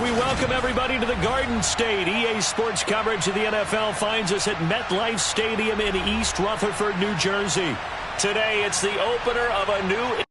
We welcome everybody to the Garden State. EA Sports coverage of the NFL finds us at MetLife Stadium in East Rutherford, New Jersey. Today, it's the opener of a new...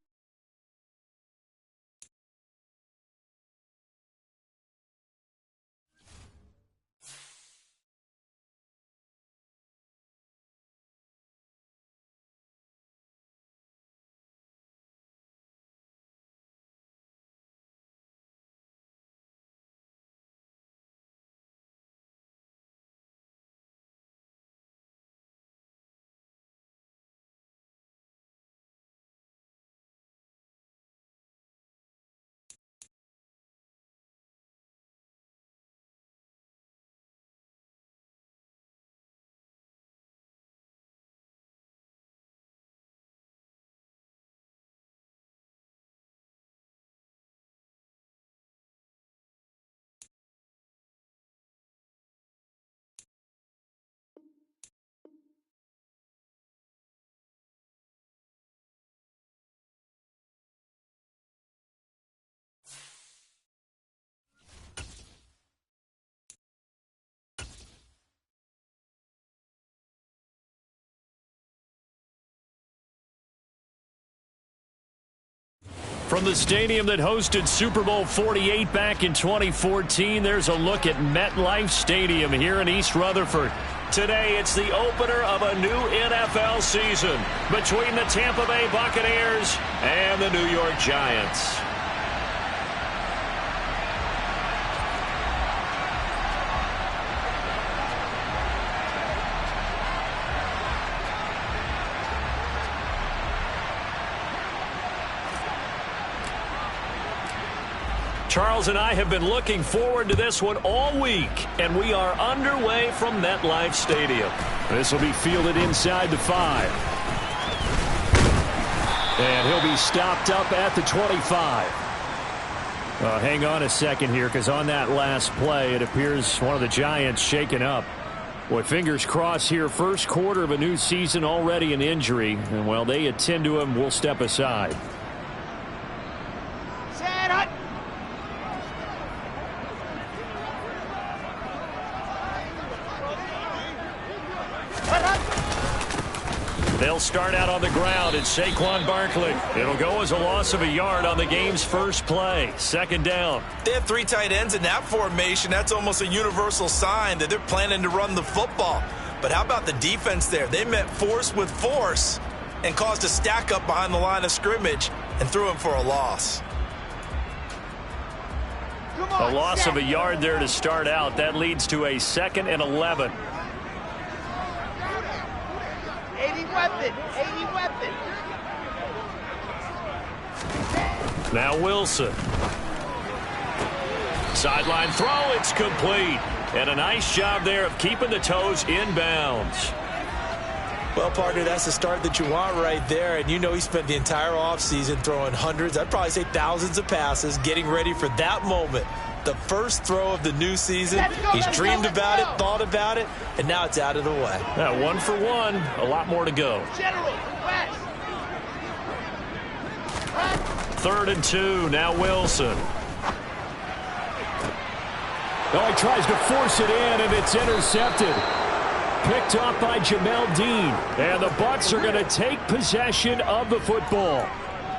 From the stadium that hosted Super Bowl 48 back in 2014, there's a look at MetLife Stadium here in East Rutherford. Today, it's the opener of a new NFL season between the Tampa Bay Buccaneers and the New York Giants. Charles and I have been looking forward to this one all week, and we are underway from MetLife Stadium. This will be fielded inside the 5. And he'll be stopped up at the 25. Hang on a second here, because on that last play, it appears one of the Giants shaken up. Boy, fingers crossed here, first quarter of a new season, already an injury. And while they attend to him, we'll step aside. They'll start out on the ground. It's Saquon Barkley. It'll go as a loss of a yard on the game's first play. Second down. They have 3 tight ends in that formation. That's almost a universal sign that they're planning to run the football. But how about the defense there? They met force with force and caused a stack up behind the line of scrimmage and threw him for a loss. A loss of a yard there to start out. That leads to a 2nd and 11. 80 weapon. Now Wilson. Sideline throw, it's complete. And a nice job there of keeping the toes inbounds. Well, partner, that's the start that you want right there. And you know he spent the entire offseason throwing hundreds, I'd probably say thousands of passes, getting ready for that moment. The first throw of the new season. He's dreamed about it, thought about it, and now it's out of the way. 1 for 1. A lot more to go. 3rd and 2. Now Wilson. Oh, he tries to force it in, and it's intercepted. Picked off by Jamel Dean. And the Bucs are going to take possession of the football.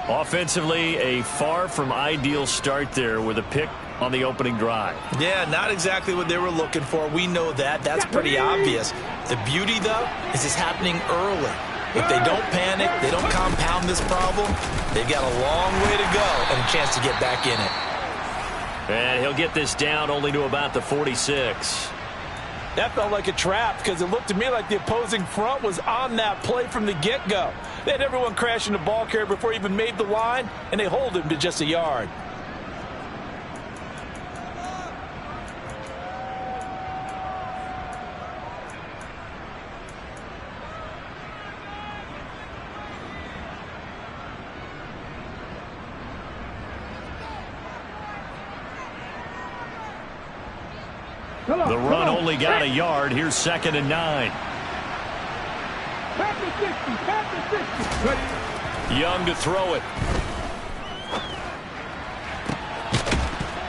Offensively, a far from ideal start there with a pick on the opening drive. Yeah, not exactly what they were looking for. We know that. That's pretty obvious. The beauty, though, is it's happening early. If they don't panic, they don't compound this problem, they've got a long way to go and a chance to get back in it. And he'll get this down only to about the 46. That felt like a trap because it looked to me like the opposing front was on that play from the get-go. They had everyone crashing the ball carrier before he even made the line, and they hold him to just a yard. The run only got a yard. Here's 2nd and 9. Young to throw it.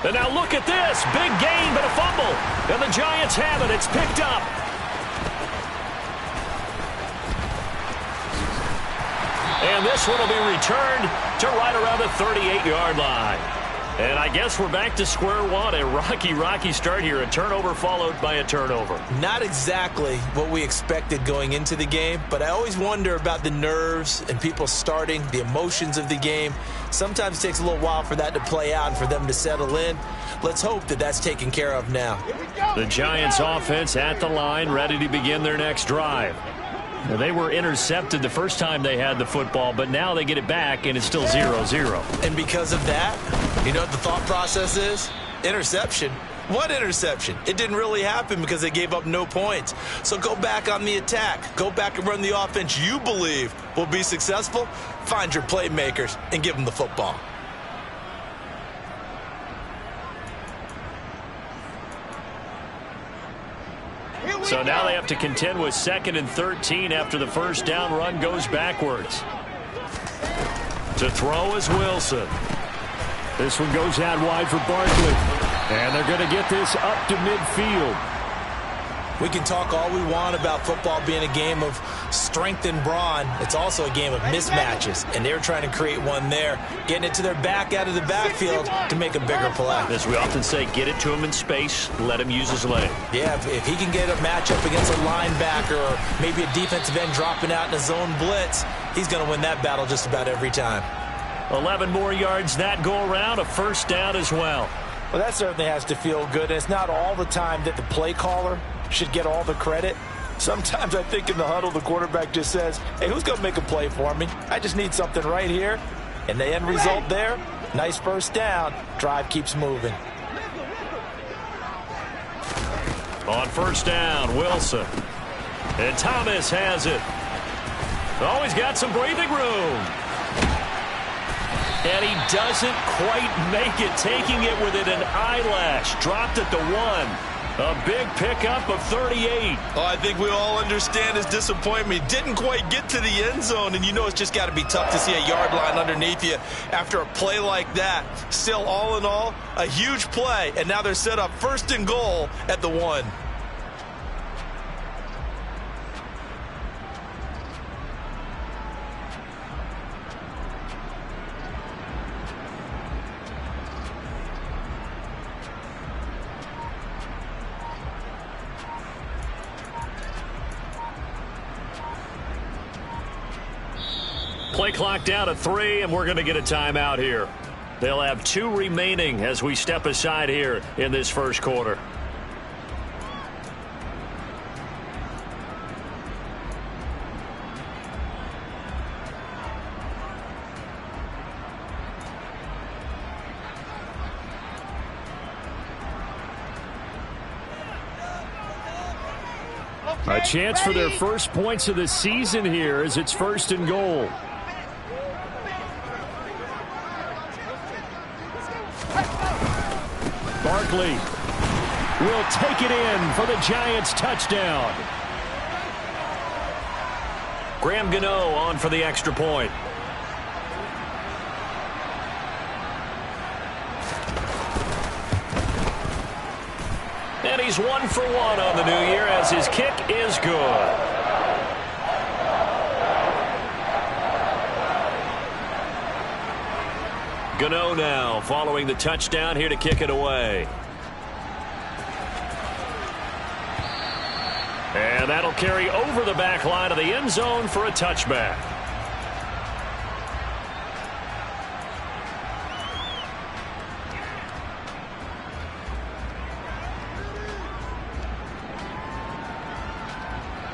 And now look at this. Big gain, but a fumble. And the Giants have it. It's picked up. And this one will be returned to right around the 38-yard line. And I guess we're back to square one. A rocky start here. A turnover followed by a turnover. Not exactly what we expected going into the game, but I always wonder about the nerves and people starting, the emotions of the game. Sometimes it takes a little while for that to play out and for them to settle in. Let's hope that that's taken care of now. The Giants offense at the line, ready to begin their next drive. Now, they were intercepted the first time they had the football, but now they get it back, and it's still 0-0. And because of that, you know what the thought process is? Interception. What interception? It didn't really happen because they gave up no points. So go back on the attack. Go back and run the offense you believe will be successful. Find your playmakers and give them the football. So now they have to contend with 2nd and 13 after the first down run goes backwards. To throw is Wilson. This one goes out wide for Barkley. And they're going to get this up to midfield. We can talk all we want about football being a game of strength and brawn. It's also a game of mismatches, and they're trying to create one there, getting it to their back out of the backfield to make a bigger play. As we often say, get it to him in space, let him use his leg. Yeah, if he can get a matchup against a linebacker or maybe a defensive end dropping out in a zone blitz, he's going to win that battle just about every time. 11 more yards that go around, a first down as well. Well, that certainly has to feel good. And it's not all the time that the play caller should get all the credit. Sometimes I think in the huddle, the quarterback just says, hey, who's going to make a play for me? I just need something right here. And the end result there, nice first down. Drive keeps moving. On first down, Wilson. And Thomas has it. Always got some breathing room. And he doesn't quite make it, taking it within an eyelash. Dropped at the 1. A big pickup of 38. Oh, I think we all understand his disappointment. Didn't quite get to the end zone, and you know it's just got to be tough to see a yard line underneath you after a play like that. Still, all in all, a huge play, and now they're set up 1st and goal at the 1. Play clock down to 3, and we're going to get a timeout here. They'll have 2 remaining as we step aside here in this first quarter. A chance for their first points of the season here as it's 1st and goal. Barkley will take it in for the Giants touchdown. Graham Gano on for the extra point. And he's 1 for 1 on the new year as his kick is good. Gano now following the touchdown here to kick it away. And that'll carry over the back line of the end zone for a touchback.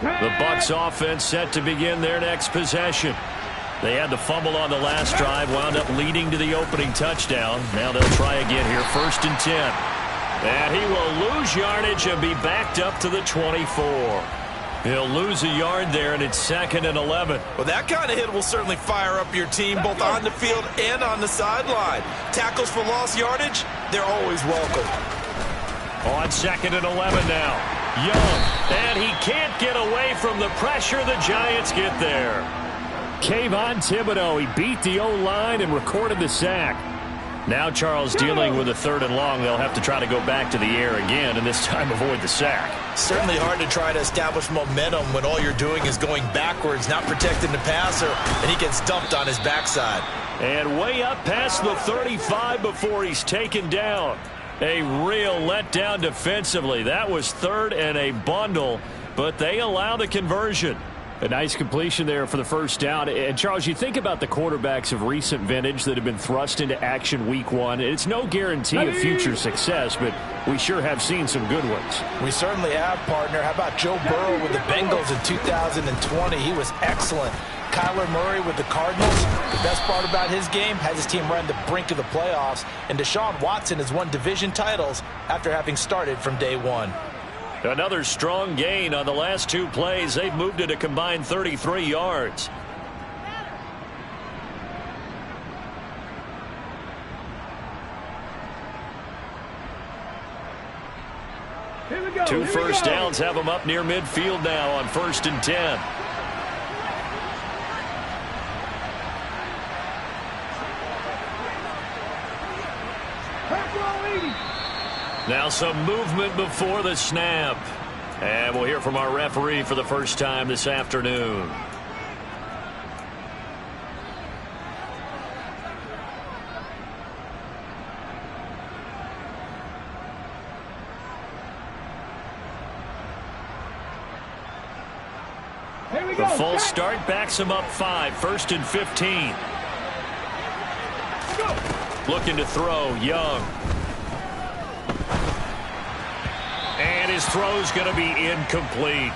The Bucs offense set to begin their next possession. They had the fumble on the last drive, wound up leading to the opening touchdown. Now they'll try again here, 1st and 10. And he will lose yardage and be backed up to the 24. He'll lose a yard there, and it's 2nd and 11. Well, that kind of hit will certainly fire up your team, both on the field and on the sideline. Tackles for lost yardage, they're always welcome. On 2nd and 11 now. Young, and he can't get away from the pressure. The Giants get there. Kayvon Thibodeau, he beat the O-line and recorded the sack. Now Charles dealing with a 3rd and long. They'll have to try to go back to the air again, and this time avoid the sack. Certainly hard to try to establish momentum when all you're doing is going backwards, not protecting the passer, and he gets dumped on his backside. And way up past the 35 before he's taken down. A real letdown defensively. That was 3rd and a bundle, but they allow the conversion. A nice completion there for the first down. And, Charles, you think about the quarterbacks of recent vintage that have been thrust into action week 1. It's no guarantee of future success, but we sure have seen some good ones. We certainly have, partner. How about Joe Burrow with the Bengals in 2020? He was excellent. Kyler Murray with the Cardinals. The best part about his game has his team right on the brink of the playoffs. And Deshaun Watson has won division titles after having started from day 1. Another strong gain on the last 2 plays. They've moved it a combined 33 yards. Here we go. 2 first downs have them up near midfield now on 1st and 10. Now some movement before the snap. And we'll hear from our referee for the first time this afternoon. The full start backs him up 5, 1st and 15. Looking to throw, Young. And his throw's going to be incomplete.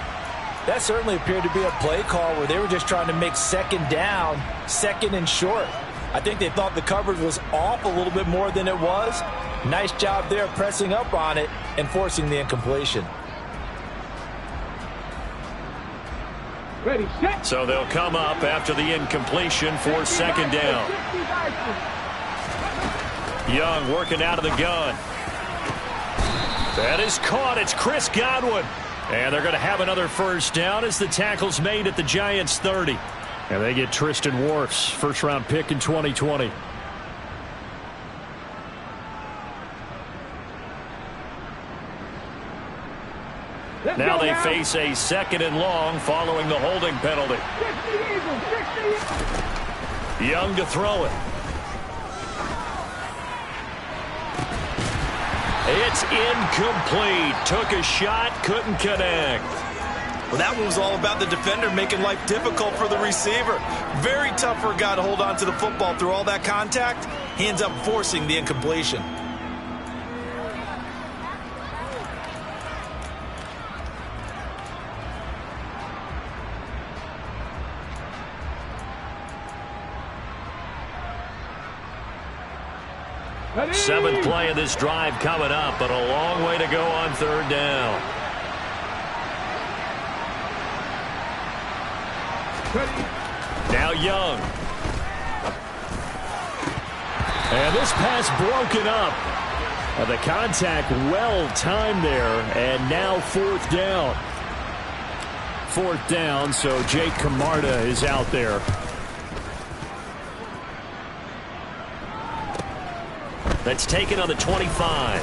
That certainly appeared to be a play call where they were just trying to make 2nd down, 2nd and short. I think they thought the coverage was off a little bit more than it was. Nice job there pressing up on it and forcing the incompletion. Ready, set. So they'll come up after the incompletion for 2nd down. Young working out of the gun. That is caught. It's Chris Godwin. And they're going to have another first down as the tackle's made at the Giants' 30. And they get Tristan Wirfs, first-round pick in 2020. Now they face a 2nd and long following the holding penalty. Young to throw it. It's incomplete. Took a shot, couldn't connect. Well, that one was all about the defender making life difficult for the receiver. Very tough for a guy to hold on to the football through all that contact. He ends up forcing the incompletion. Seventh play of this drive coming up, but a long way to go on 3rd down. Now Young. And this pass broken up. The contact well timed there, and now 4th down. 4th down, so Jake Camarda is out there. That's taken on the 25.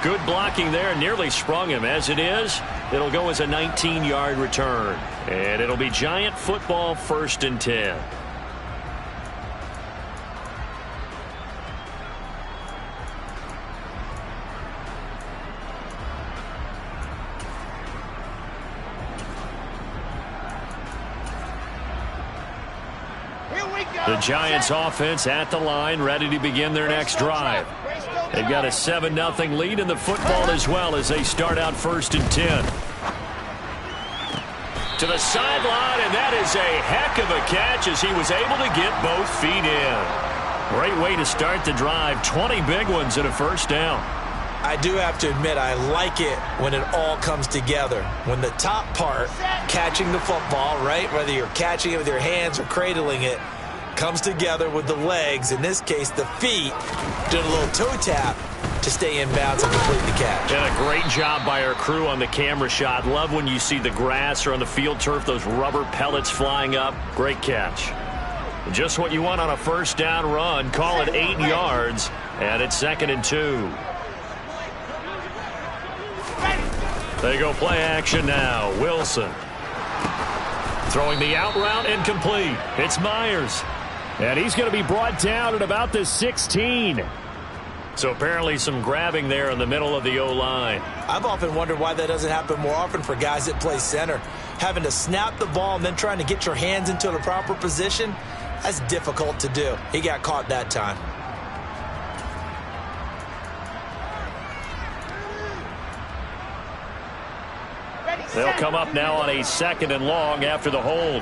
Good blocking there. Nearly sprung him. As it is, it'll go as a 19-yard return. And it'll be Giant football, 1st and 10. The Giants offense at the line, ready to begin their next drive. They've got a 7-0 lead in the football as well as they start out 1st and 10. To the sideline, and that is a heck of a catch as he was able to get both feet in. Great way to start the drive. 20 big ones and a first down. I do have to admit, I like it when it all comes together. When the top part, catching the football, right, whether you're catching it with your hands or cradling it, comes together with the legs, in this case the feet, doing a little toe tap to stay in bounds and complete the catch. And a great job by our crew on the camera shot. Love when you see the grass or on the field turf, those rubber pellets flying up. Great catch. Just what you want on a first down run. Call it 8 yards, and it's 2nd and 2. They go play action now. Wilson throwing the out route incomplete. It's Myers, and he's going to be brought down at about the 16. So apparently some grabbing there in the middle of the O-line. I've often wondered why that doesn't happen more often for guys that play center. Having to snap the ball and then trying to get your hands into the proper position, that's difficult to do. He got caught that time. They'll come up now on a 2nd and long after the hold.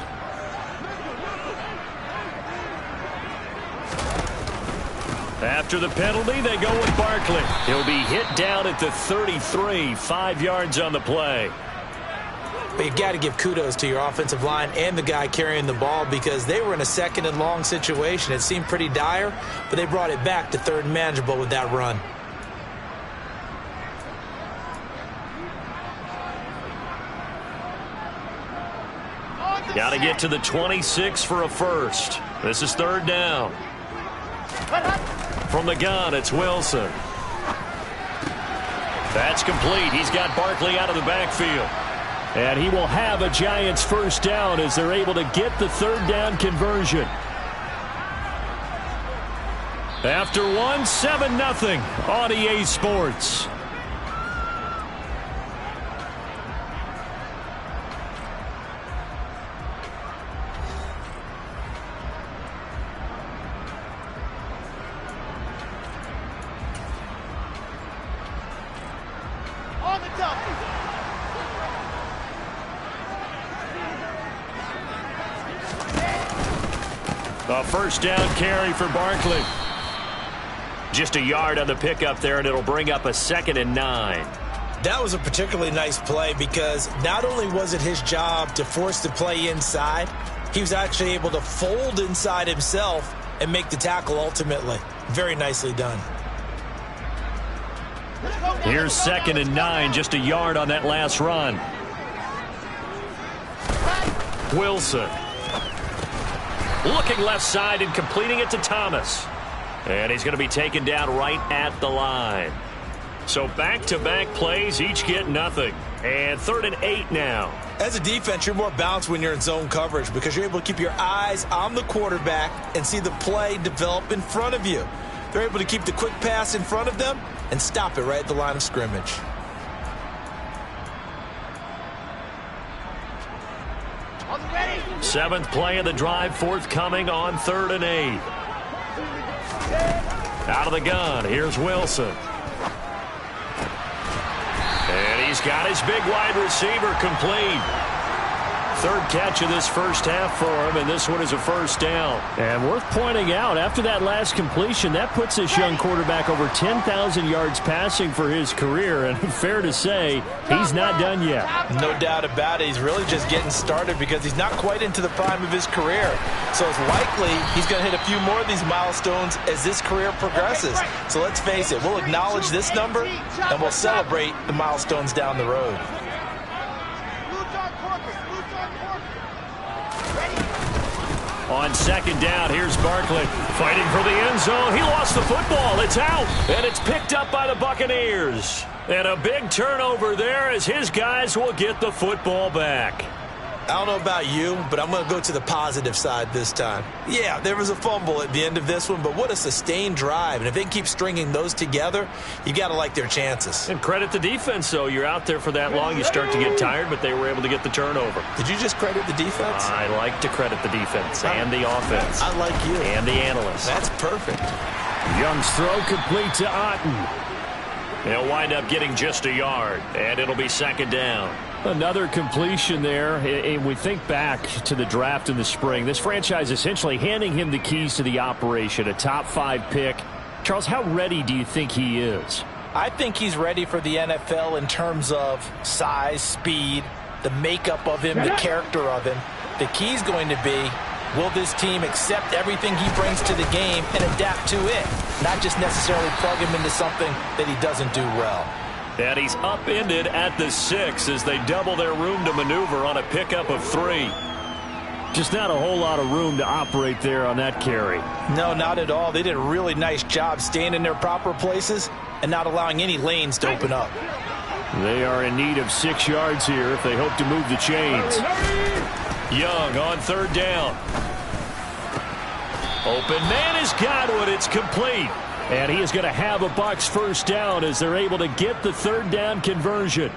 After the penalty, they go with Barkley. He'll be hit down at the 33, 5 yards on the play. But you've got to give kudos to your offensive line and the guy carrying the ball because they were in a 2nd and long situation. It seemed pretty dire, but they brought it back to 3rd and manageable with that run. Got to get to the 26 for a first. This is 3rd down. From the gun, it's Wilson. That's complete. He's got Barkley out of the backfield. And he will have a Giants first down as they're able to get the 3rd down conversion. After 7-0 on EA Sports. A first down carry for Barkley. Just a yard on the pickup there, and it'll bring up a 2nd and 9. That was a particularly nice play because not only was it his job to force the play inside, he was actually able to fold inside himself and make the tackle ultimately. Very nicely done. Here's 2nd and 9, just a yard on that last run. Wilson. Looking left side and completing it to Thomas. And he's going to be taken down right at the line. So back-to-back plays, each get nothing. And 3rd and 8 now. As a defense, you're more balanced when you're in zone coverage because you're able to keep your eyes on the quarterback and see the play develop in front of you. They're able to keep the quick pass in front of them and stop it right at the line of scrimmage. Seventh play of the drive forthcoming on 3rd and 8. Out of the gun, here's Wilson. And he's got his big wide receiver complete. 3rd catch of this first half for him, and this one is a first down. And worth pointing out, after that last completion, that puts this young quarterback over 10,000 yards passing for his career. And fair to say, he's not done yet. No doubt about it. He's really just getting started because he's not quite into the prime of his career. So it's likely he's going to hit a few more of these milestones as this career progresses. So let's face it, we'll acknowledge this number, and we'll celebrate the milestones down the road. On 2nd down, here's Barkley fighting for the end zone. He lost the football. It's out, and it's picked up by the Buccaneers. And a big turnover there as his guys will get the football back. I don't know about you, but I'm going to go to the positive side this time. Yeah, there was a fumble at the end of this one, but what a sustained drive. And if they keep stringing those together, you got to like their chances. And credit the defense, though. You're out there for that long, you start to get tired, but they were able to get the turnover. Did you just credit the defense? I like to credit the defense and the offense. I like you. And the analysts. That's perfect. Young's throw complete to Otten. They'll wind up getting just a yard, and it'll be 2nd down. Another completion there. And we think back to the draft in the spring. This franchise essentially handing him the keys to the operation, a top 5 pick. Charles, how ready do you think he is? I think he's ready for the NFL in terms of size, speed, the makeup of him, the character of him. The key's going to be, will this team accept everything he brings to the game and adapt to it? Not just necessarily plug him into something that he doesn't do well. And he's upended at the 6 as they double their room to maneuver on a pickup of 3. Just not a whole lot of room to operate there on that carry. No, not at all. They did a really nice job staying in their proper places and not allowing any lanes to open up. They are in need of 6 yards here if they hope to move the chains. Young on 3rd down. Open man has got one. It's complete. And he is going to have a Bucs first down as they're able to get the 3rd down conversion.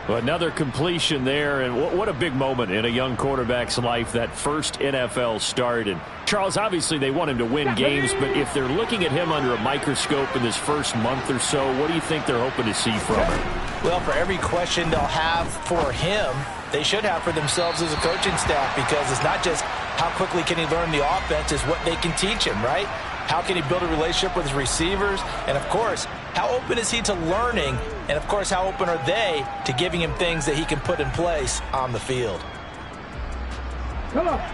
Another completion there, and what a big moment in a young quarterback's life, that first NFL start. And Charles, obviously they want him to win games, but if they're looking at him under a microscope in this first month or so, what do you think they're hoping to see from him? Well, for every question they'll have for him, they should have for themselves as a coaching staff, because it's not just how quickly can he learn the offense, it's what they can teach him, right? How can he build a relationship with his receivers? And, of course, how open is he to learning? And, of course, how open are they to giving him things that he can put in place on the field?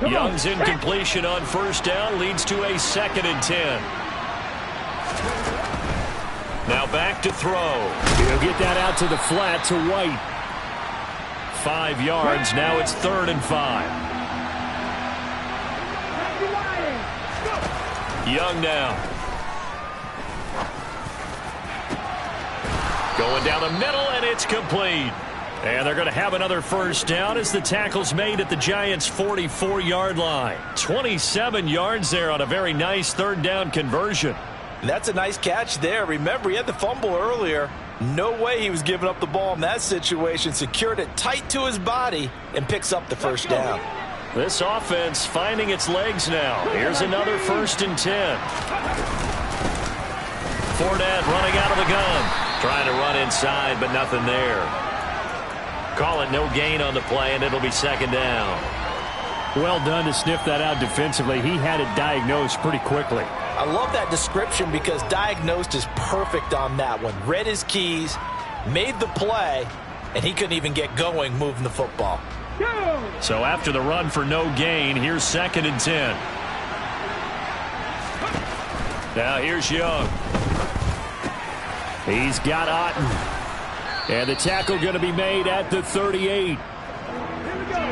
Young's incompletion on 1st down leads to a 2nd and 10. Now back to throw. He'll get that out to the flat to White. 5 yards. Now it's 3rd and 5. Young now. Going down the middle, and it's complete. And they're going to have another first down as the tackle's made at the Giants' 44-yard line. 27 yards there on a very nice 3rd down conversion. And that's a nice catch there. Remember, he had the fumble earlier. No way he was giving up the ball in that situation. Secured it tight to his body and picks up the first down. This offense finding its legs now. Here's another 1st and 10. Fournette running out of the gun. Trying to run inside, but nothing there. Call it no gain on the play, and it'll be 2nd down. Well done to sniff that out defensively. He had it diagnosed pretty quickly. I love that description because diagnosed is perfect on that one. Read his keys, made the play, and he couldn't even get going moving the football. So after the run for no gain, here's 2nd and 10. Now here's Young. He's got Otten. And the tackle going to be made at the 38.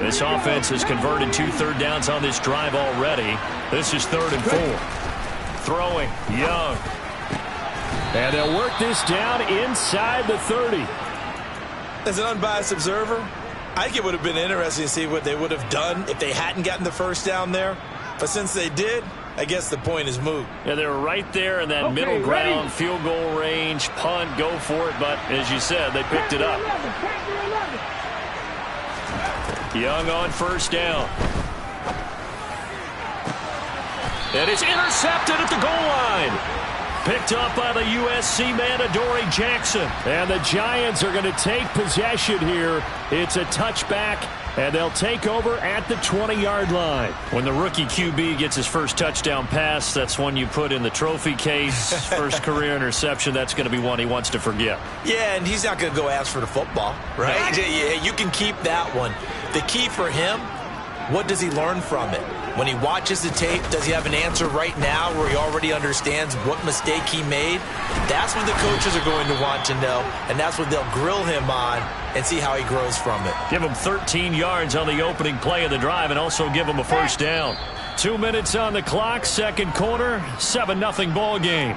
This offense has converted 2 third downs on this drive already. This is 3rd and 4. Throwing, Young. And they'll work this down inside the 30. As an unbiased observer, I think it would have been interesting to see what they would have done if they hadn't gotten the first down there. But since they did, I guess the point is moot. Yeah, they were right there in that middle ground, field goal range, punt, go for it. But as you said, they picked it up. Young on 1st down. And it's intercepted at the goal line. Picked up by the USC man, Adoree Jackson. And the Giants are going to take possession here. It's a touchback, and they'll take over at the 20-yard line. When the rookie QB gets his first touchdown pass, that's one you put in the trophy case. First career interception, that's going to be one he wants to forget. Yeah, and he's not going to go ask for the football, right? Yeah, you can keep that one. The key for him, what does he learn from it? When he watches the tape, does he have an answer right now where he already understands what mistake he made? That's what the coaches are going to want to know, and that's what they'll grill him on and see how he grows from it. Give him 13 yards on the opening play of the drive and also give him a first down. 2 minutes on the clock, 2nd quarter, 7-0 ball game.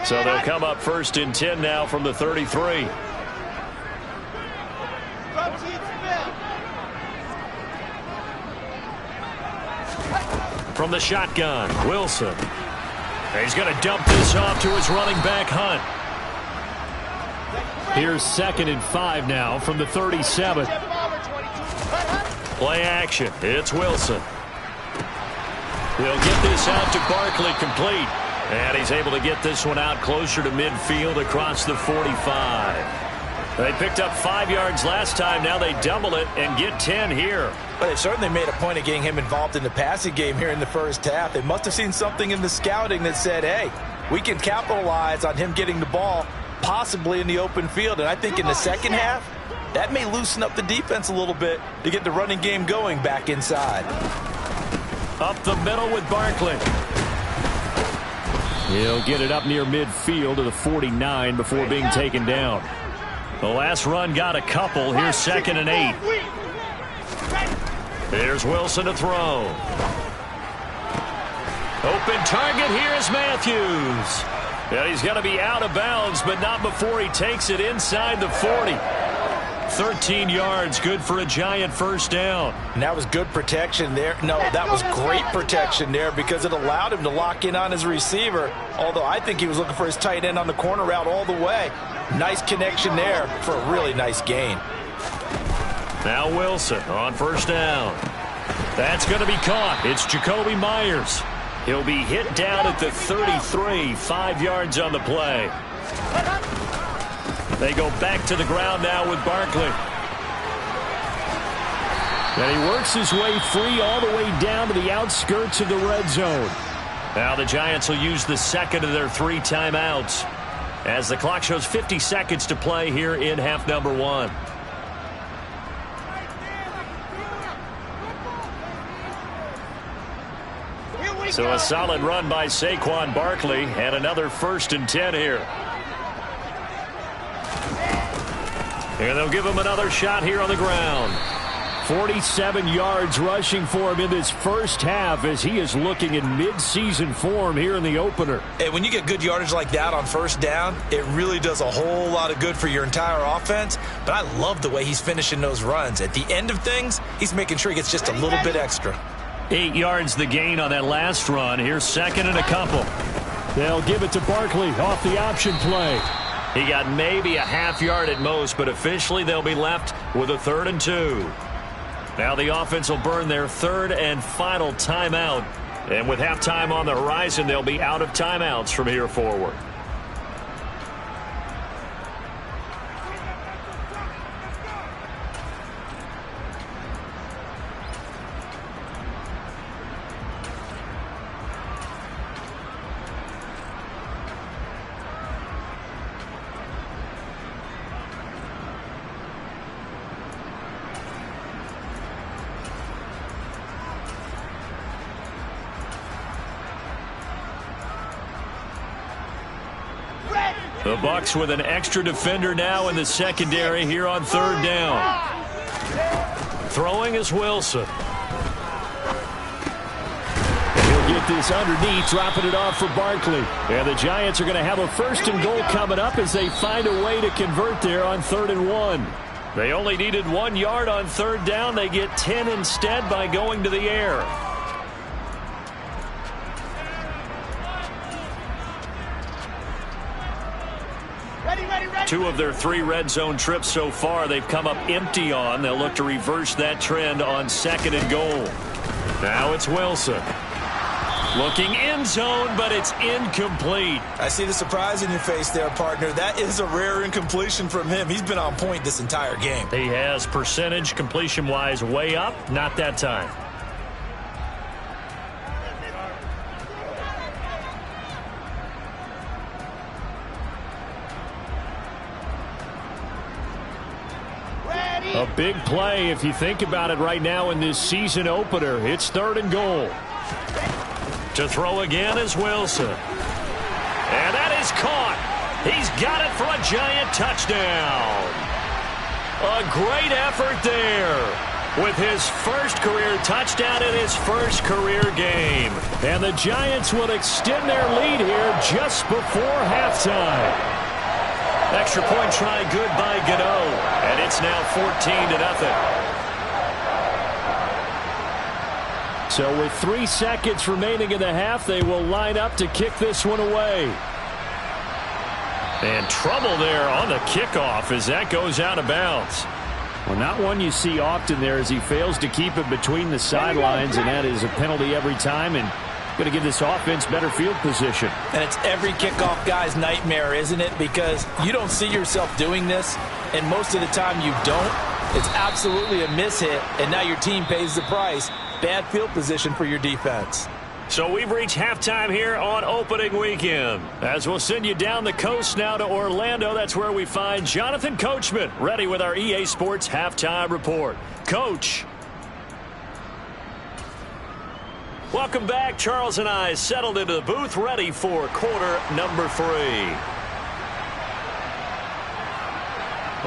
So they'll come up 1st and 10 now from the 33. From the shotgun, Wilson. He's going to dump this off to his running back, Hunt. Here's 2nd and 5 now from the 37. Play action. It's Wilson. They'll get this out to Barkley, complete. And he's able to get this one out closer to midfield across the 45. They picked up 5 yards last time. Now they double it and get 10 here. But they certainly made a point of getting him involved in the passing game here in the first half. They must have seen something in the scouting that said, hey, we can capitalize on him getting the ball possibly in the open field. And I think in the second half, That may loosen up the defense a little bit to get the running game going back inside. Up the middle with Barkley. He'll get it up near midfield to the 49 before being taken down. The last run got a couple. Here's 2nd and 8. Here's Wilson to throw. Open target. Here's Matthews. And he's going to be out of bounds, but not before he takes it inside the 40. 13 yards, good for a Giant first down. And that was good protection there. No, that was great protection there because it allowed him to lock in on his receiver, although I think he was looking for his tight end on the corner route all the way. Nice connection there for a really nice gain. Now Wilson on first down. That's going to be caught. It's Jacoby Myers. He'll be hit down at the 33, 5 yards on the play. They go back to the ground now with Barkley. And he works his way free all the way down to the outskirts of the red zone. Now the Giants will use the second of their 3 timeouts as the clock shows 50 seconds to play here in half number 1. So a solid run by Saquon Barkley and another 1st and 10 here. And they'll give him another shot here on the ground. 47 yards rushing for him in this first half as he is looking in mid-season form here in the opener. And when you get good yardage like that on first down, it really does a whole lot of good for your entire offense. But I love the way he's finishing those runs. At the end of things, he's making sure he gets just a little bit extra. 8 yards the gain on that last run. Here's 2nd and a couple. They'll give it to Barkley off the option play. He got maybe a half yard at most, but officially they'll be left with a 3rd and 2. Now the offense will burn their 3rd and final timeout. And with halftime on the horizon, they'll be out of timeouts from here forward. The Bucs with an extra defender now in the secondary here on 3rd down. Throwing is Wilson. He'll get this underneath, dropping it off for Barkley. And the Giants are going to have a 1st and goal coming up as they find a way to convert there on 3rd and 1. They only needed 1 yard on 3rd down. They get 10 instead by going to the air. Two of their 3 red zone trips so far they've come up empty on. They'll look to reverse that trend on 2nd and goal. Now it's Wilson. Looking end zone, but it's incomplete. I see the surprise in your face there, partner. That is a rare incompletion from him. He's been on point this entire game. He has percentage completion-wise way up. Not that time. A big play if you think about it right now in this season opener. It's 3rd and goal. To throw again is Wilson. And that is caught. He's got it for a Giant touchdown. A great effort there with his first career touchdown in his first career game. And the Giants will extend their lead here just before halftime. Extra point try good by Gano. And it's now 14-0. So with 3 seconds remaining in the half, they will line up to kick this one away. And trouble there on the kickoff as that goes out of bounds. Well, not one you see often there as he fails to keep it between the sidelines, and that is a penalty every time, and going to give this offense better field position. And it's every kickoff guy's nightmare, isn't it? Because you don't see yourself doing this, and most of the time you don't. It's absolutely a mishit, and now your team pays the price. Bad field position for your defense. So we've reached halftime here on opening weekend. As we'll send you down the coast now to Orlando, that's where we find Jonathan Coachman, ready with our EA Sports halftime report. Coach. Welcome back. Charles and I settled into the booth, ready for quarter number 3.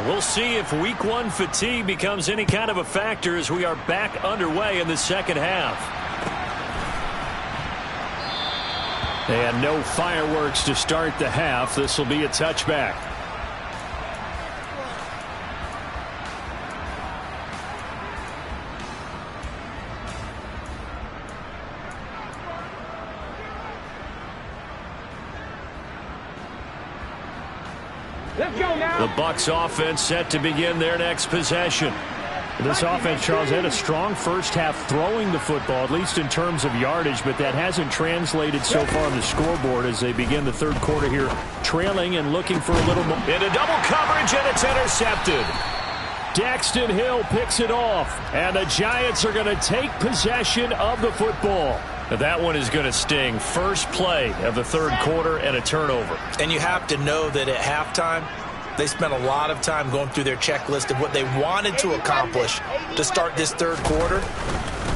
We'll see if week 1 fatigue becomes any kind of a factor as we are back underway in the second half. And no fireworks to start the half. This will be a touchback. Let's go now. The Bucs offense set to begin their next possession. This offense, Charles, had a strong first half throwing the football, at least in terms of yardage, but that hasn't translated so far on the scoreboard as they begin the third quarter here, trailing and looking for a little more. Into double coverage, and it's intercepted. Daxton Hill picks it off, and the Giants are going to take possession of the football. Now that one is going to sting. First play of the third quarter and a turnover. And you have to know that at halftime, they spent a lot of time going through their checklist of what they wanted to accomplish to start this third quarter.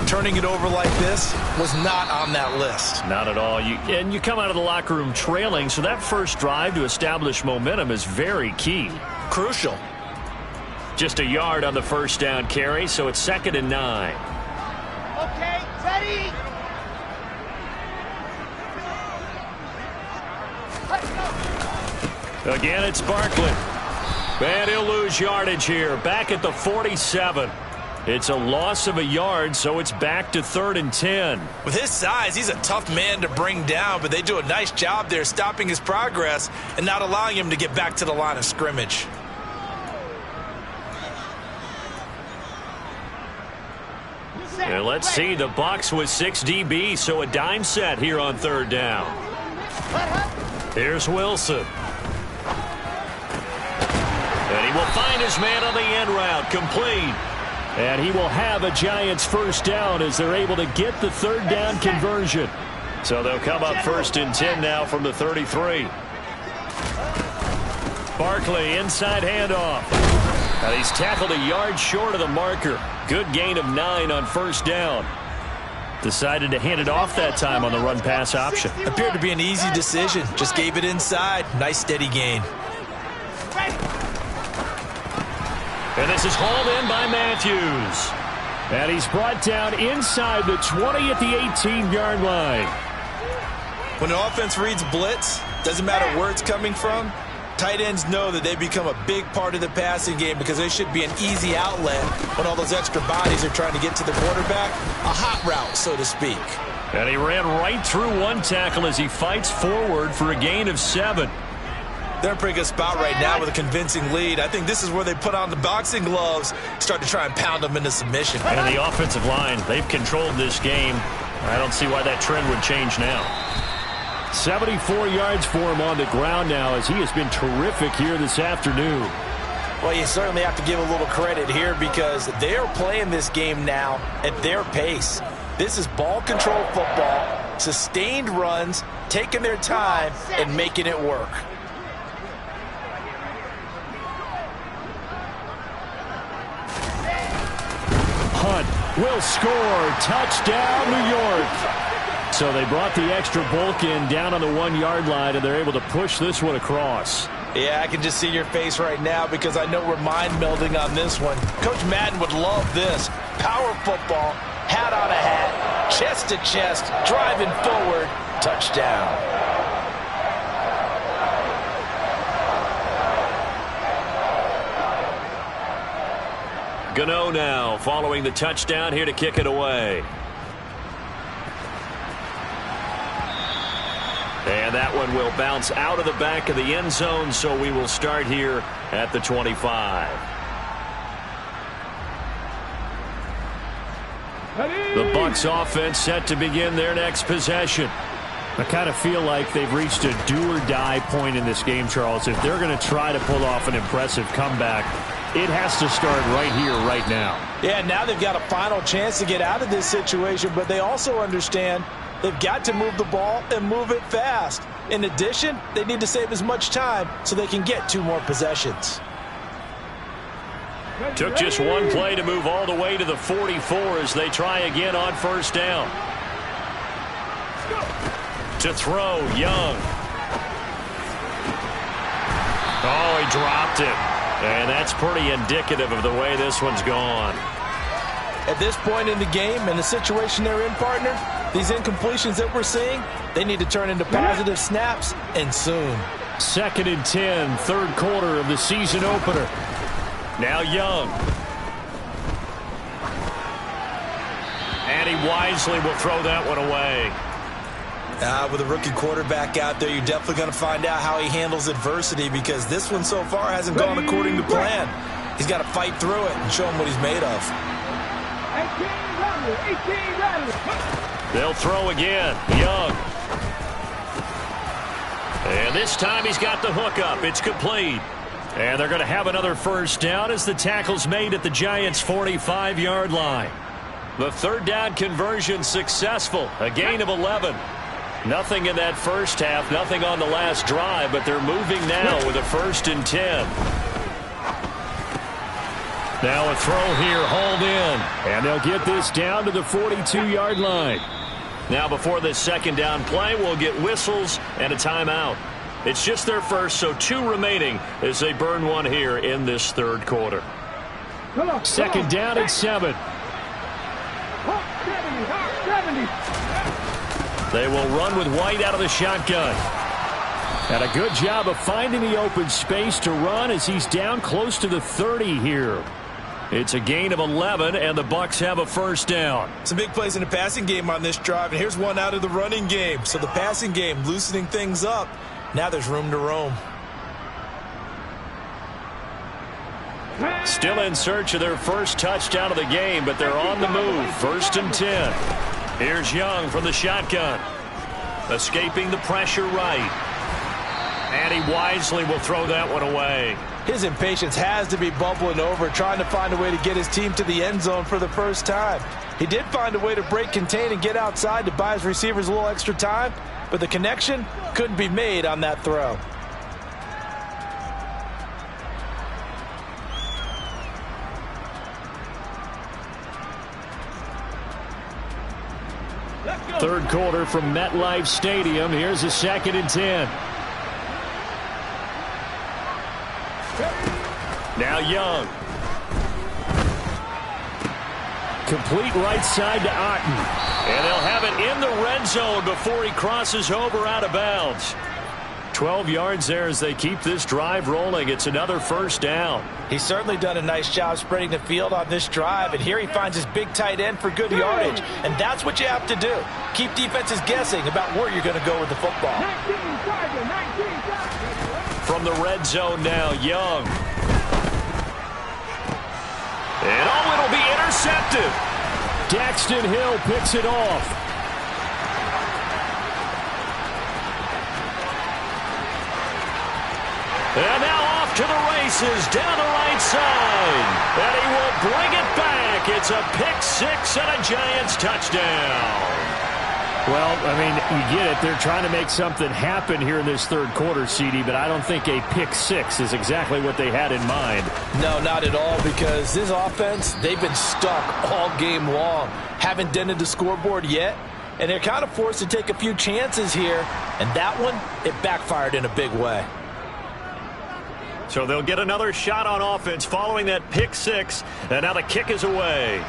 Turning it over like this was not on that list. Not at all. And you come out of the locker room trailing, so that first drive to establish momentum is very key. Crucial. Just a yard on the first down carry, so it's 2nd and 9. Okay, ready. Again, it's Barkley. And he'll lose yardage here. Back at the 47. It's a loss of a yard, so it's back to 3rd and 10. With his size, he's a tough man to bring down, but they do a nice job there stopping his progress and not allowing him to get back to the line of scrimmage. And let's see, the Bucs with 6 DB, so a dime set here on 3rd down. Here's Wilson. And he will find his man on the end route, complete. And he will have a Giants first down as they're able to get the 3rd down conversion. So they'll come up 1st and 10 now from the 33. Barkley, inside handoff. And he's tackled a yard short of the marker. Good gain of 9 on 1st down. Decided to hand it off that time on the run-pass option. Appeared to be an easy decision. Just gave it inside. Nice steady gain. And this is hauled in by Matthews. And he's brought down inside the 20 at the 18-yard line. When an offense reads blitz, doesn't matter where it's coming from, tight ends know that they become a big part of the passing game because they should be an easy outlet when all those extra bodies are trying to get to the quarterback. A hot route, so to speak. And he ran right through one tackle as he fights forward for a gain of 7. They're in a pretty good spot right now with a convincing lead. I think this is where they put on the boxing gloves, start to try and pound them into submission. And the offensive line, they've controlled this game. I don't see why that trend would change now. 74 yards for him on the ground now as he has been terrific here this afternoon. Well, you certainly have to give a little credit here because they're playing this game now at their pace. This is ball control football, sustained runs, taking their time and making it work. Hunt will score. Touchdown, New York. So they brought the extra bulk in down on the 1-yard line, and they're able to push this one across. Yeah, I can just see your face right now because I know we're mind melding on this one. Coach Madden would love this. Power football, hat on a hat, chest to chest, driving forward, touchdown. Gano now following the touchdown here to kick it away. And that one will bounce out of the back of the end zone, so we will start here at the 25. The Bucs offense set to begin their next possession. I kind of feel like they've reached a do-or-die point in this game, Charles. If they're going to try to pull off an impressive comeback, it has to start right here, right now. Yeah, now they've got a final chance to get out of this situation, but they also understand They've got to move the ball and move it fast. In addition, they need to save as much time so they can get 2 more possessions. Took just one play to move all the way to the 44 as they try again on first down. To throw, Young. Oh, he dropped it. And that's pretty indicative of the way this one's gone. At this point in the game and the situation they're in, partner, these incompletions that we're seeing, they need to turn into positive snaps, and soon. 2nd and 10, third quarter of the season opener. Now Young. And he wisely will throw that one away. With a rookie quarterback out there, you're definitely going to find out how he handles adversity, because this one so far hasn't gone according to plan. He's got to fight through it and show him what he's made of. 18 They'll throw again. Young. And this time he's got the hook up. It's complete. And they're going to have another first down as the tackle's made at the Giants' 45-yard line. The third down conversion successful. A gain of 11. Nothing in that first half, nothing on the last drive, but they're moving now with a 1st and 10. Now a throw here, hauled in. And they'll get this down to the 42-yard line. Now before this second down play, we'll get whistles and a timeout. It's just their first, so 2 remaining as they burn one here in this third quarter. Second down at 7. They will run with White out of the shotgun. And a good job of finding the open space to run as he's down close to the 30 here. It's a gain of 11, and the Bucs have a first down. Some big plays in the passing game on this drive, and here's one out of the running game. So the passing game loosening things up. Now there's room to roam. Still in search of their first touchdown of the game, but they're on the move. 1st and 10. Here's Young from the shotgun. Escaping the pressure right. And he wisely will throw that one away. His impatience has to be bubbling over, trying to find a way to get his team to the end zone for the first time. He did find a way to break contain and get outside to buy his receivers a little extra time, but the connection couldn't be made on that throw. Third quarter from MetLife Stadium. Here's a 2nd and 10. Now Young. Complete right side to Otten. And they'll have it in the red zone before he crosses over out of bounds. 12 yards there as they keep this drive rolling. It's another first down. He's certainly done a nice job spreading the field on this drive, and here he finds his big tight end for good yardage. And that's what you have to do. Keep defenses guessing about where you're going to go with the football. From the red zone now, Young. And it'll be intercepted. Daxton Hill picks it off. And now off to the races down the right side. And he will bring it back. It's a pick-6 and a Giants touchdown. Well, I mean, you get it. They're trying to make something happen here in this third quarter, CD, but I don't think a pick-6 is exactly what they had in mind. No, not at all, because this offense, they've been stuck all game long. Haven't dented the scoreboard yet, and they're kind of forced to take a few chances here, and that one, it backfired in a big way. So they'll get another shot on offense following that pick-6, and now the kick is away.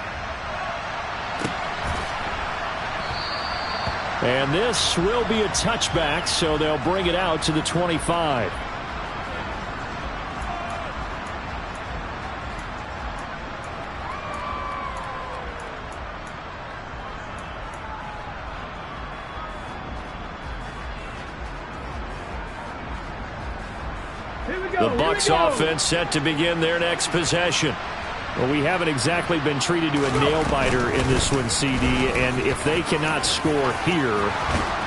And this will be a touchback, so they'll bring it out to the 25. The Bucs offense set to begin their next possession. Well, we haven't exactly been treated to a nail-biter in this one, CD, and if they cannot score here,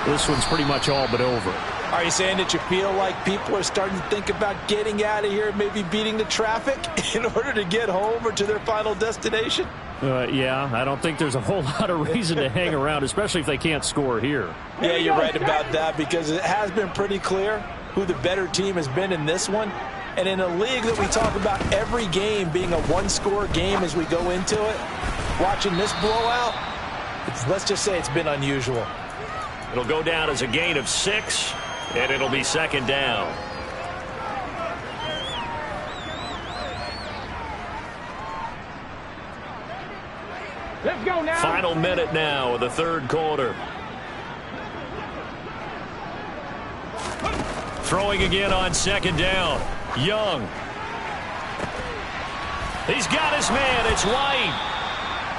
this one's pretty much all but over. Are you saying that you feel like people are starting to think about getting out of here, maybe beating the traffic in order to get home or to their final destination? Yeah, I don't think there's a whole lot of reason to hang around, especially if they can't score here. Yeah, you're right about that, because it has been pretty clear who the better team has been in this one. And in a league that we talk about every game being a one-score game as we go into it, watching this blowout, let's just say it's been unusual. It'll go down as a gain of 6, and it'll be second down. Let's go now. Final minute now of the third quarter. Throwing again on second down. Young. He's got his man. It's White.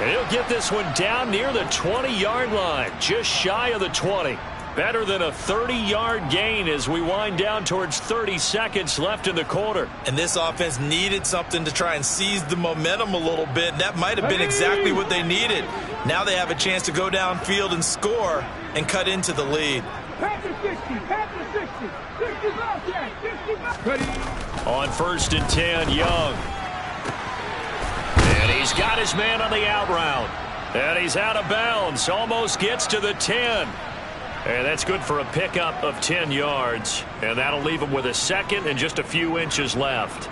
And he'll get this one down near the 20-yard line, just shy of the 20. Better than a 30-yard gain as we wind down towards 30 seconds left in the quarter. And this offense needed something to try and seize the momentum a little bit. That might have been exactly what they needed. Now they have a chance to go downfield and score and cut into the lead. On 1st and 10, Young. And he's got his man on the out route. And he's out of bounds. Almost gets to the 10. And that's good for a pickup of 10 yards. And that'll leave him with a second and just a few inches left.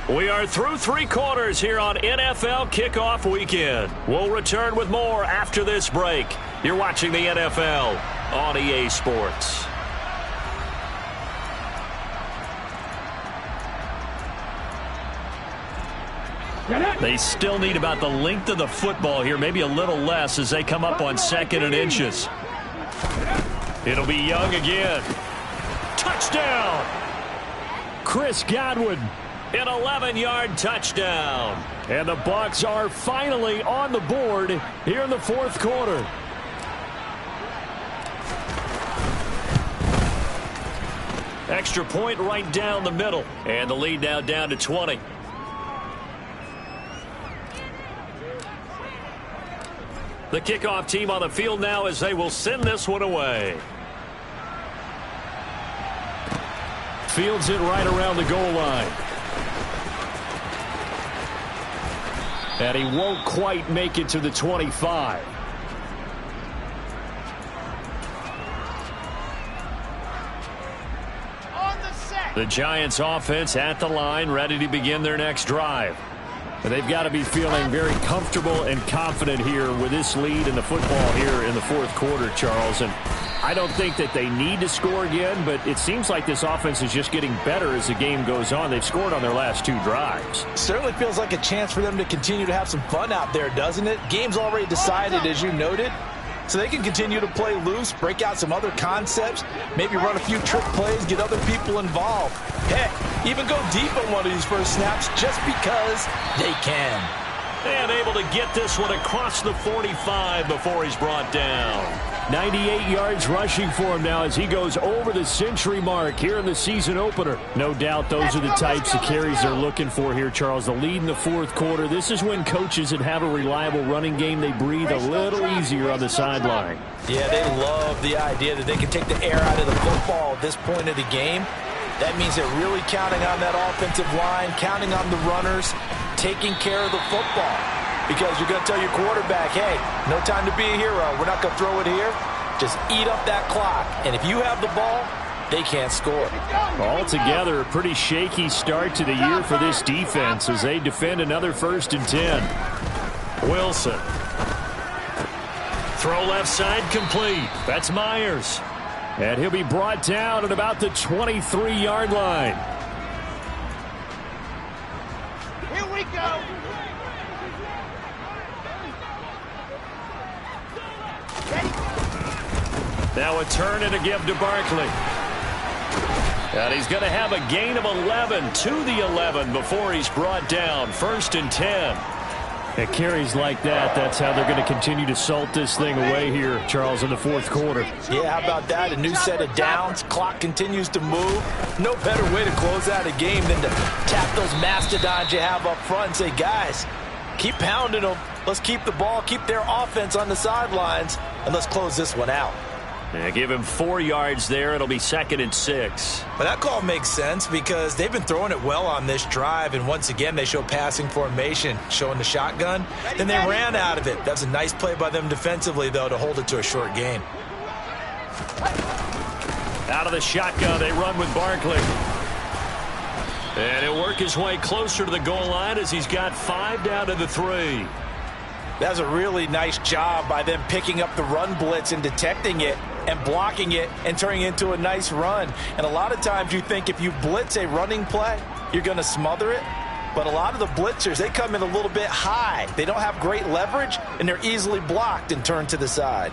We are through 3 quarters here on NFL Kickoff Weekend. We'll return with more after this break. You're watching the NFL on EA Sports. They still need about the length of the football here, maybe a little less as they come up on 2nd and inches. It'll be Young again. Touchdown! Chris Godwin, an 11-yard touchdown. And the Bucs are finally on the board here in the 4th quarter. Extra point right down the middle. And the lead now down to 20. The kickoff team on the field now as they will send this one away. Fields it right around the goal line. And he won't quite make it to the 25. The Giants offense at the line, ready to begin their next drive. And they've got to be feeling very comfortable and confident here with this lead in the football here in the 4th quarter, Charles. And I don't think that they need to score again, but it seems like this offense is just getting better as the game goes on. They've scored on their last 2 drives. Certainly feels like a chance for them to continue to have some fun out there, doesn't it? Game's already decided, as you noted. So they can continue to play loose, break out some other concepts, maybe run a few trick plays, get other people involved. Heck, even go deep on one of these first snaps just because they can. And able to get this one across the 45 before he's brought down. 98 yards rushing for him now as he goes over the century mark here in the season opener. No doubt those are the types of carries they're looking for here, Charles. The lead in the 4th quarter. This is when coaches that have a reliable running game, they breathe a little easier on the sideline. Yeah, they love the idea that they can take the air out of the football at this point of the game. That means they're really counting on that offensive line, counting on the runners, taking care of the football. Because you're going to tell your quarterback, hey, no time to be a hero. We're not going to throw it here. Just eat up that clock. And if you have the ball, they can't score. Altogether, a pretty shaky start to the year for this defense as they defend another 1st and 10. Wilson. Throw left side complete. That's Myers. And he'll be brought down at about the 23-yard line. Here we go. Now a turn and a give to Barkley. And he's going to have a gain of 11 to the 11 before he's brought down. 1st and 10. At carries like that, that's how they're going to continue to salt this thing away here, Charles, in the 4th quarter. Yeah, how about that? A new set of downs. Clock continues to move. No better way to close out a game than to tap those mastodons you have up front and say, guys, Keep pounding them. Let's keep the ball, keep their offense on the sidelines, and let's close this one out. Yeah, give him 4 yards there. It'll be 2nd and 6. But that call makes sense because they've been throwing it well on this drive, and once again they show passing formation, showing the shotgun. Then they ran out of it. That's a nice play by them defensively, though, to hold it to a short gain. Out of the shotgun, they run with Barkley. And he'll work his way closer to the goal line as he's got 5 down to the 3. That's a really nice job by them picking up the run blitz and detecting it and blocking it and turning it into a nice run. And a lot of times you think if you blitz a running play, you're going to smother it. But a lot of the blitzers, they come in a little bit high. They don't have great leverage, and they're easily blocked and turned to the side.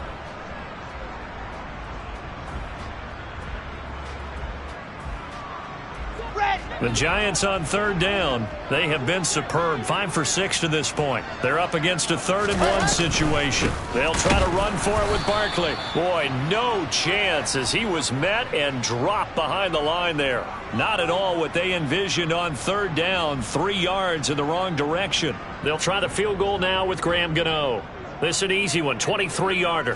The Giants on 3rd down. They have been superb. 5 for 6 to this point. They're up against a 3rd and 1 situation. They'll try to run for it with Barkley. Boy, no chance as he was met and dropped behind the line there. Not at all what they envisioned on 3rd down. 3 yards in the wrong direction. They'll try the field goal now with Graham Gano. This is an easy one, 23-yarder.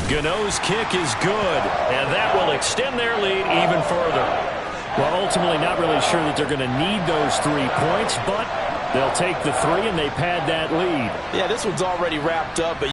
Gano's kick is good, and that will extend their lead even further. Well, ultimately not really sure that they're going to need those 3 points, but they'll take the 3 and they pad that lead. Yeah, this one's already wrapped up, but